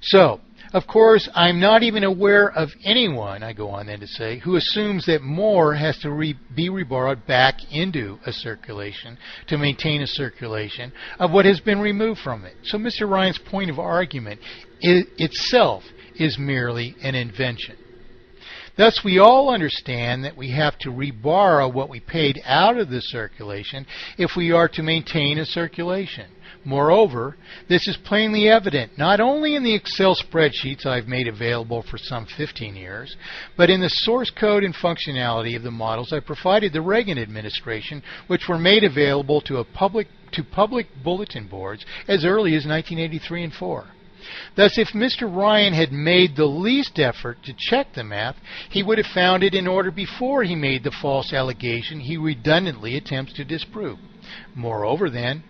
So, of course, I'm not even aware of anyone, I go on then to say, who assumes that more has to be reborrowed back into a circulation to maintain a circulation of what has been removed from it. So Mr. Ryan's point of argument itself is merely an invention. Thus, we all understand that we have to reborrow what we paid out of the circulation if we are to maintain a circulation. Moreover, this is plainly evident not only in the Excel spreadsheets I've made available for some 15 years, but in the source code and functionality of the models I provided the Reagan administration, which were made available to public bulletin boards as early as 1983 and 4. Thus, if Mr. Ryan had made the least effort to check the math, he would have found it in order before he made the false allegation he redundantly attempts to disprove. Moreover, then,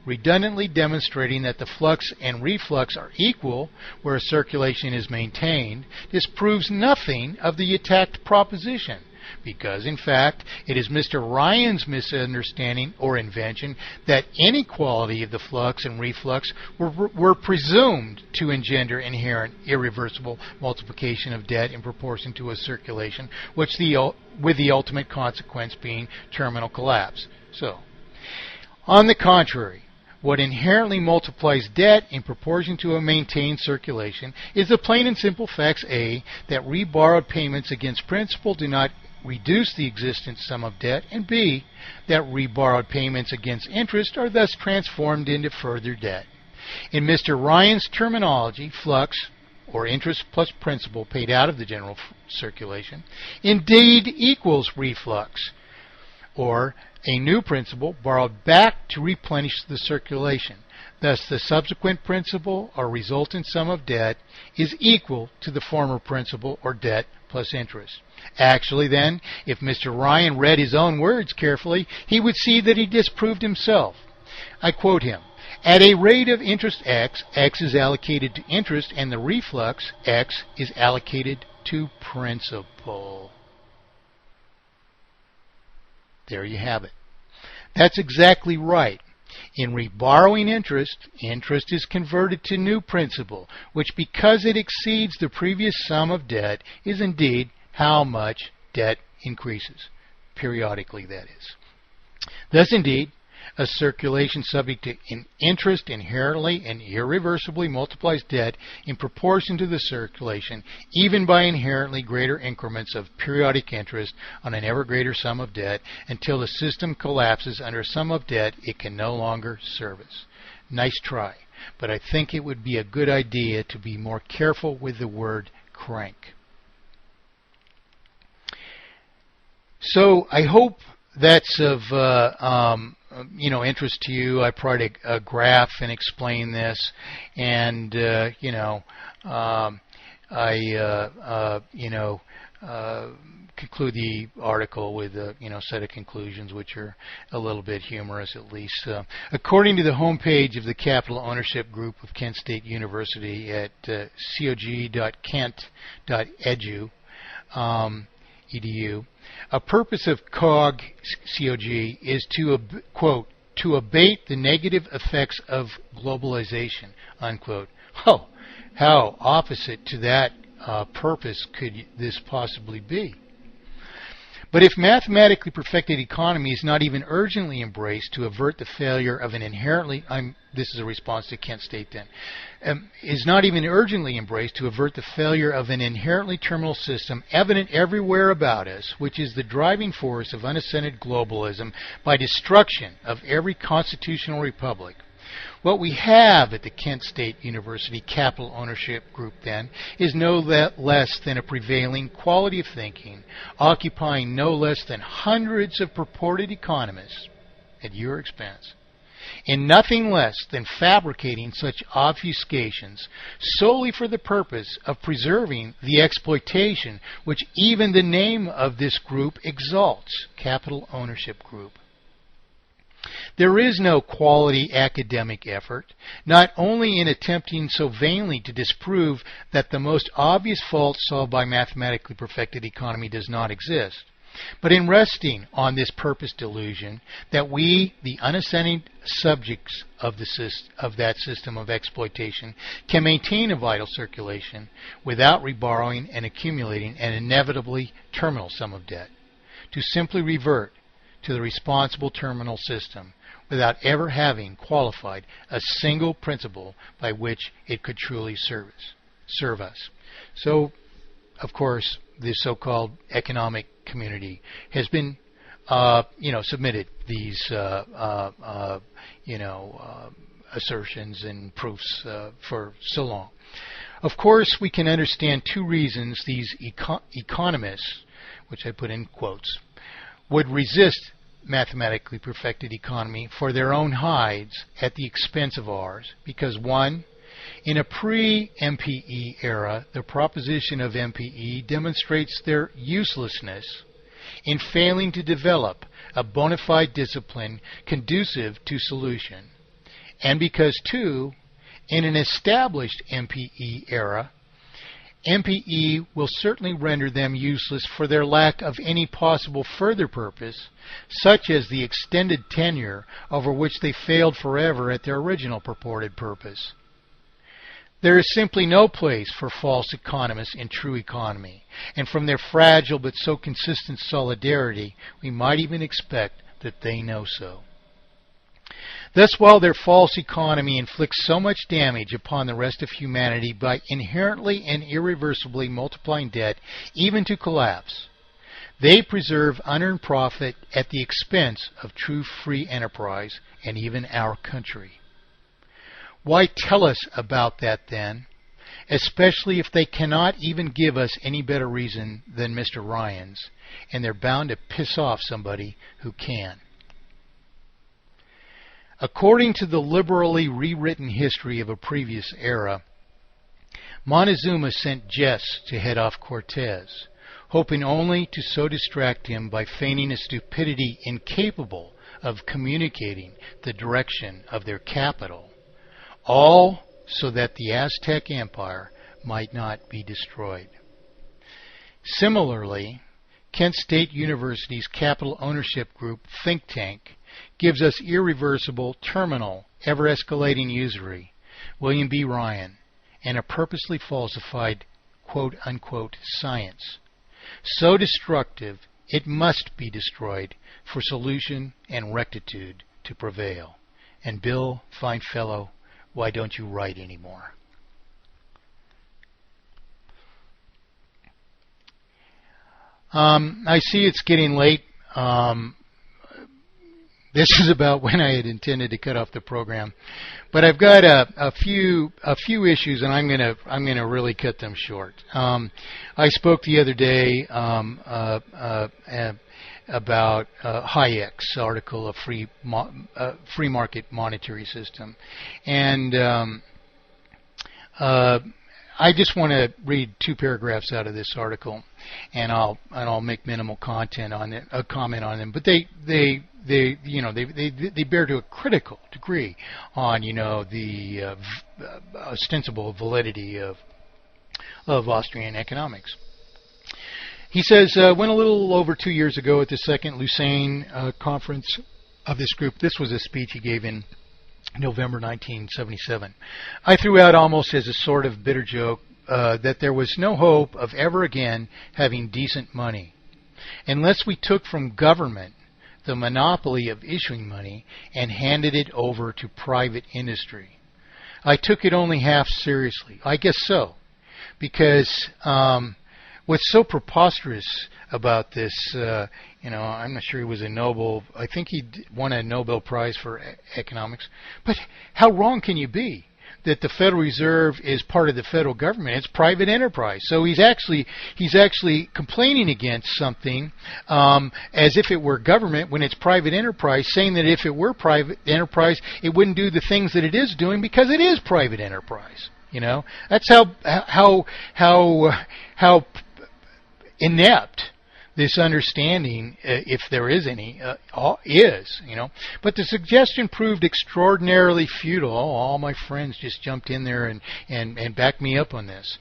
redundantly demonstrating that the flux and reflux are equal where a circulation is maintained disproves nothing of the attacked proposition, because, in fact, it is Mr. Ryan's misunderstanding or invention that inequality of the flux and reflux were presumed to engender inherent irreversible multiplication of debt in proportion to a circulation, with the ultimate consequence being terminal collapse. So, on the contrary, what inherently multiplies debt in proportion to a maintained circulation is the plain and simple facts A, that reborrowed payments against principal do not reduce the existent sum of debt, and B, that reborrowed payments against interest are thus transformed into further debt. In Mr. Ryan's terminology, flux, or interest plus principal paid out of the general circulation, indeed equals reflux, or a new principal borrowed back to replenish the circulation. Thus, the subsequent principal or resultant sum of debt is equal to the former principal or debt plus interest. Actually, then, if Mr. Ryan read his own words carefully, he would see that he disproved himself. I quote him, "At a rate of interest x, x is allocated to interest, and the reflux, x, is allocated to principal." There you have it. That's exactly right. In reborrowing interest, interest is converted to new principal, which, because it exceeds the previous sum of debt, is indeed how much debt increases, periodically that is. Thus, indeed, a circulation subject to interest inherently and irreversibly multiplies debt in proportion to the circulation, even by inherently greater increments of periodic interest on an ever greater sum of debt, until the system collapses under a sum of debt it can no longer service. Nice try, but I think it would be a good idea to be more careful with the word crank. So I hope that's of interest to you. I provided a graph and explain this, and conclude the article with a set of conclusions which are a little bit humorous, at least. According to the homepage of the Capital Ownership Group of Kent State University at cog.kent.edu, edu, a purpose of COG is to, quote, to abate the negative effects of globalization, unquote. Oh, how opposite to that purpose could this possibly be? But if mathematically perfected economy is not even urgently embraced to avert the failure of an inherently, this is a response to Kent State then, is not even urgently embraced to avert the failure of an inherently terminal system evident everywhere about us, which is the driving force of unassented globalism by destruction of every constitutional republic. What we have at the Kent State University Capital Ownership Group, then, is no less than a prevailing quality of thinking, occupying no less than hundreds of purported economists at your expense, in nothing less than fabricating such obfuscations solely for the purpose of preserving the exploitation which even the name of this group exalts, Capital Ownership Group. There is no quality academic effort, not only in attempting so vainly to disprove that the most obvious fault solved by mathematically perfected economy does not exist, But in resting on this purpose delusion that we, the unassenting subjects of that system of exploitation, can maintain a vital circulation without reborrowing and accumulating an inevitably terminal sum of debt, to simply revert to the responsible terminal system without ever having qualified a single principle by which it could truly serve us. So, of course, the so-called economic community has been, submitted these, assertions and proofs for so long. Of course, we can understand two reasons these economists, which I put in quotes, would resist mathematically perfected economy for their own hides at the expense of ours, because one, in a pre-MPE era, the proposition of MPE demonstrates their uselessness in failing to develop a bona fide discipline conducive to solution, and because two, in an established MPE era, MPE will certainly render them useless for their lack of any possible further purpose, such as the extended tenure over which they failed forever at their original purported purpose. There is simply no place for false economists in true economy, and from their fragile but so consistent solidarity, we might even expect that they know so. Thus, while their false economy inflicts so much damage upon the rest of humanity by inherently and irreversibly multiplying debt, even to collapse, they preserve unearned profit at the expense of true free enterprise and even our country. Why tell us about that then, especially if they cannot even give us any better reason than Mr. Ryan's, and they're bound to piss off somebody who can. According to the liberally rewritten history of a previous era, Montezuma sent Jess to head off Cortez, hoping only to so distract him by feigning a stupidity incapable of communicating the direction of their capital, all so that the Aztec Empire might not be destroyed. Similarly, Kent State University's Capital Ownership Group think tank gives us irreversible, terminal, ever-escalating usury, William B. Ryan, and a purposely falsified quote-unquote science. So destructive, it must be destroyed for solution and rectitude to prevail. And Bill, fine fellow, why don't you write anymore? I see it's getting late. This is about when I had intended to cut off the program, but I've got a few issues, and I'm gonna really cut them short. I spoke the other day about Hayek's article, A Free Market Monetary System, and I just want to read two paragraphs out of this article, and I'll make minimal comment on them. But they bear to a critical degree on the ostensible validity of Austrian economics. He says, when a little over 2 years ago at the second Lausanne conference of this group, this was a speech he gave in November 1977. I threw out almost as a sort of bitter joke that there was no hope of ever again having decent money unless we took from government the monopoly of issuing money and handed it over to private industry. I took it only half seriously. I guess so, because what's so preposterous about this, I'm not sure he was a Nobel. I think he won a Nobel Prize for economics. But how wrong can you be that the Federal Reserve is part of the federal government? It's private enterprise. So he's actually complaining against something as if it were government when it's private enterprise, saying that if it were private enterprise, it wouldn't do the things that it is doing because it is private enterprise. That's how inept this understanding, if there is any, is, But the suggestion proved extraordinarily futile. All my friends just jumped in there and backed me up on this,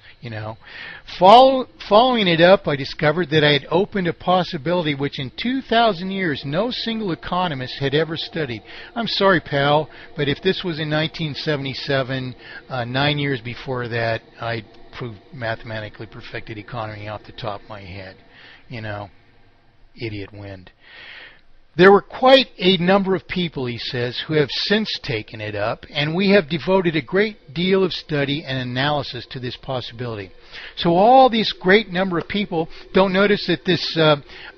Following it up, I discovered that I had opened a possibility which in 2,000 years no single economist had ever studied. I'm sorry, pal, but if this was in 1977, 9 years before that, I'd proved mathematically perfected economy off the top of my head. Idiot wind. There were quite a number of people, he says, who have since taken it up, and we have devoted a great deal of study and analysis to this possibility. So all these great number of people don't notice that this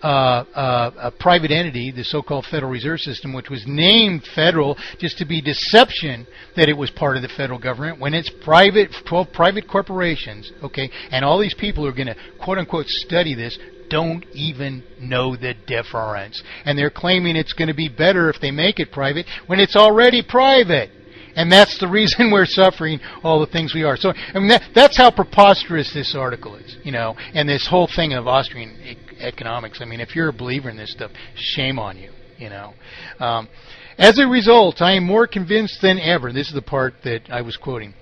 private entity, the so-called Federal Reserve System, which was named federal just to be deception that it was part of the federal government, when it's private, 12 private corporations, okay, and all these people are going to quote-unquote study this, don't even know the difference. And they're claiming it's going to be better if they make it private when it's already private. And that's the reason we're suffering all the things we are. So, that's how preposterous this article is, and this whole thing of Austrian economics. If you're a believer in this stuff, shame on you, As a result, I am more convinced than ever, this is the part that I was quoting,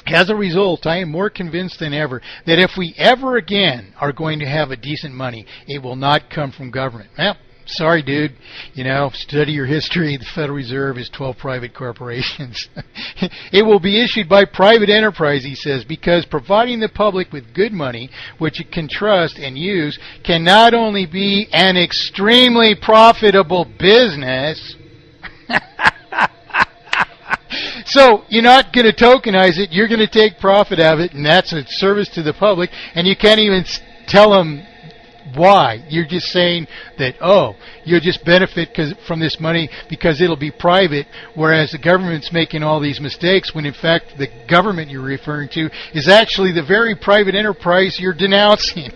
as a result, I am more convinced than ever that if we ever again are going to have a decent money, it will not come from government. Well, sorry, dude. Study your history. The Federal Reserve is 12 private corporations. It will be issued by private enterprise, he says, because providing the public with good money, which it can trust and use, can not only be an extremely profitable business. So you're not going to tokenize it. You're going to take profit out of it, and that's a service to the public. And you can't even tell them why. You're just saying that, you'll just benefit from this money because it'll be private, whereas the government's making all these mistakes when, in fact, the government you're referring to is actually the very private enterprise you're denouncing.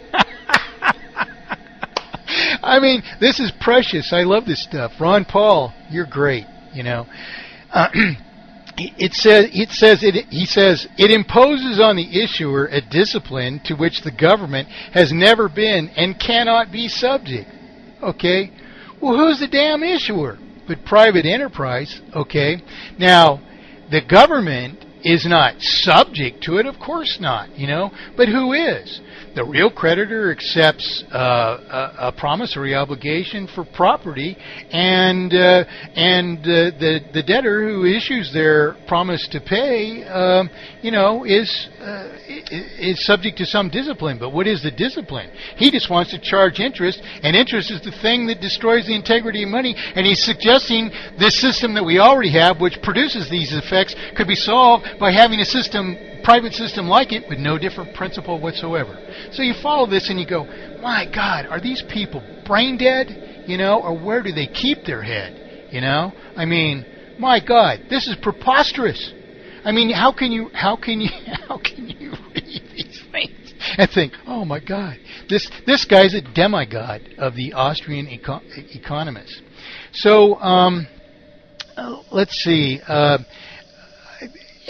This is precious. I love this stuff. Ron Paul, you're great, He says it imposes on the issuer a discipline to which the government has never been and cannot be subject. Okay? Well, who's the damn issuer? But private enterprise. Okay? Now, the government is not subject to it, of course not, But who is? The real creditor accepts a promissory obligation for property, and the debtor who issues their promise to pay, is subject to some discipline. But what is the discipline? He just wants to charge interest, and interest is the thing that destroys the integrity of money. And he's suggesting this system that we already have, which produces these effects, could be solved by having a private system like it with no different principle whatsoever. So you follow this and you go, my God, are these people brain dead? Or where do they keep their head? My God, this is preposterous. How can you read these things and think, oh my God, this guy's a demigod of the Austrian economists. So let's see.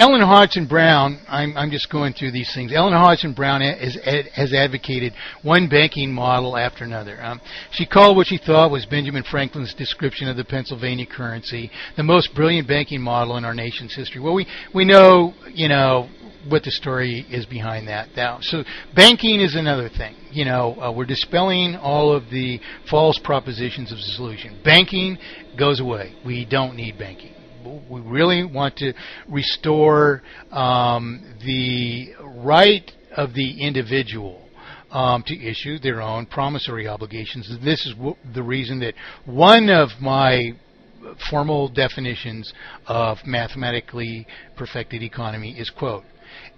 Ellen Hodgson Brown, I'm just going through these things. Ellen Hodgson Brown has advocated one banking model after another. She called what she thought was Benjamin Franklin's description of the Pennsylvania currency the most brilliant banking model in our nation's history. Well, we know, what the story is behind that now. So banking is another thing. We're dispelling all of the false propositions of solution. Banking goes away. We don't need banking. We really want to restore the right of the individual to issue their own promissory obligations. This is the reason that one of my formal definitions of mathematically perfected economy is, quote,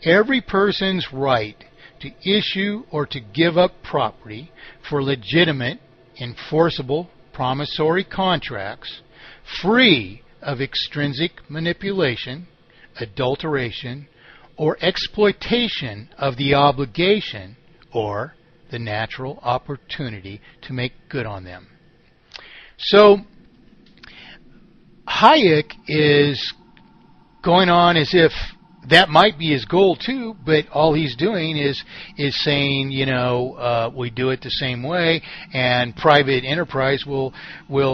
every person's right to issue or to give up property for legitimate, enforceable promissory contracts free of extrinsic manipulation, adulteration, or exploitation of the obligation or the natural opportunity to make good on them. So Hayek is going on as if that might be his goal too, but all he's doing is saying, we do it the same way, and private enterprise will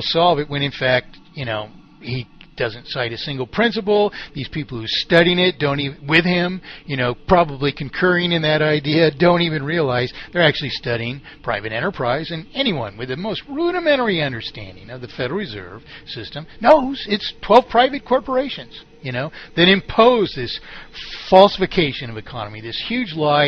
solve it. When in fact, he doesn't cite a single principle. These people who studying it don't even, with him, probably concurring in that idea, don't even realize they're actually studying private enterprise. And anyone with the most rudimentary understanding of the Federal Reserve System knows it's 12 private corporations, that impose this falsification of economy, this huge lie